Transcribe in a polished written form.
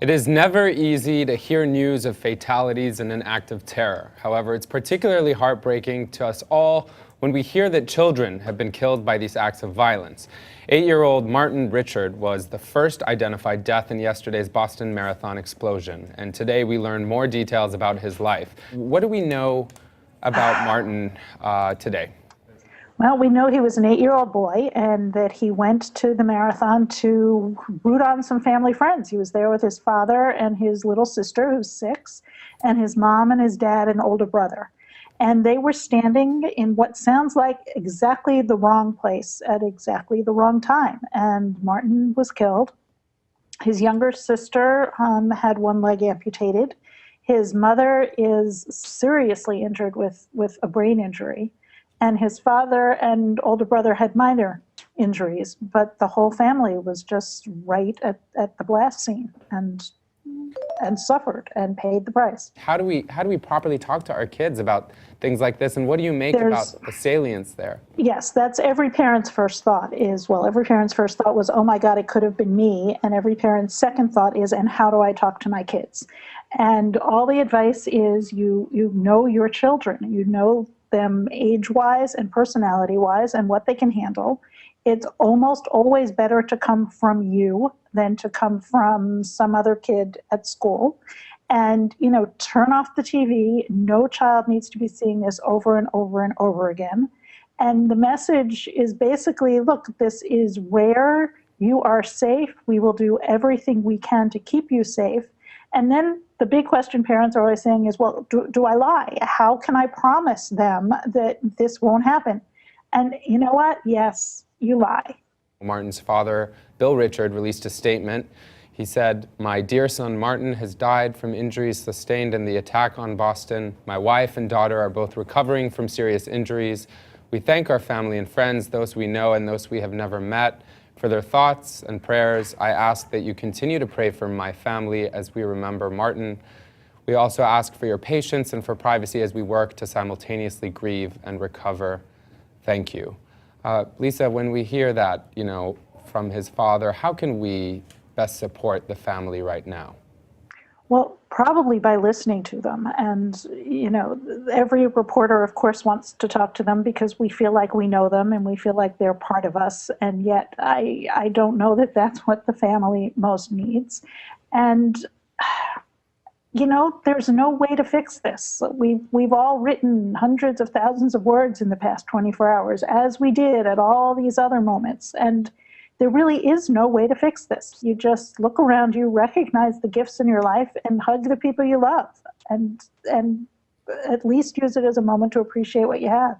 It is never easy to hear news of fatalities in an act of terror. However, it's particularly heartbreaking to us all when we hear that children have been killed by these acts of violence. 8-year-old Martin Richard was the first identified death in yesterday's Boston Marathon explosion, and today we learn more details about his life. What do we know about Martin today? Well, we know he was an 8-year-old boy and that he went to the marathon to root on some family friends. He was there with his father and his little sister, who's 6, and his mom and his dad and older brother. And they were standing in what sounds like exactly the wrong place at exactly the wrong time. And Martin was killed. His younger sister had one leg amputated. His mother is seriously injured with a brain injury. And his father and older brother had minor injuries, but the whole family was just right at the blast scene and suffered and paid the price. How do we properly talk to our kids about things like this, and what do you make about the salience there? Yes, that's every parent's first thought is, well, every parent's first thought was, oh my God, it could have been me. And every parent's second thought is, and how do I talk to my kids? And all the advice is you know your children, you know them age-wise and personality-wise and what they can handle. It's almost always better to come from you than to come from some other kid at school. And, turn off the TV. No child needs to be seeing this over and over and over again. And the message is basically, look, this is rare. You are safe. We will do everything we can to keep you safe. And then the big question parents are always saying is, well, do I lie? How can I promise them that this won't happen? And you know what? Yes, you lie. Martin's father, Bill Richard, released a statement. He said, "My dear son Martin has died from injuries sustained in the attack on Boston. My wife and daughter are both recovering from serious injuries. We thank our family and friends, those we know and those we have never met, for their thoughts and prayers. I ask that you continue to pray for my family as we remember Martin. We also ask for your patience and for privacy as we work to simultaneously grieve and recover. Thank you." Lisa, when we hear that, from his father, how can we best support the family right now? Well, probably by listening to them. And, every reporter, of course, wants to talk to them because we feel like we know them and we feel like they're part of us. And yet I don't know that that's what the family most needs. And, there's no way to fix this. We've all written hundreds of thousands of words in the past 24 hours, as we did at all these other moments. And there really is no way to fix this. You just look around you, recognize the gifts in your life, and hug the people you love, and at least use it as a moment to appreciate what you have.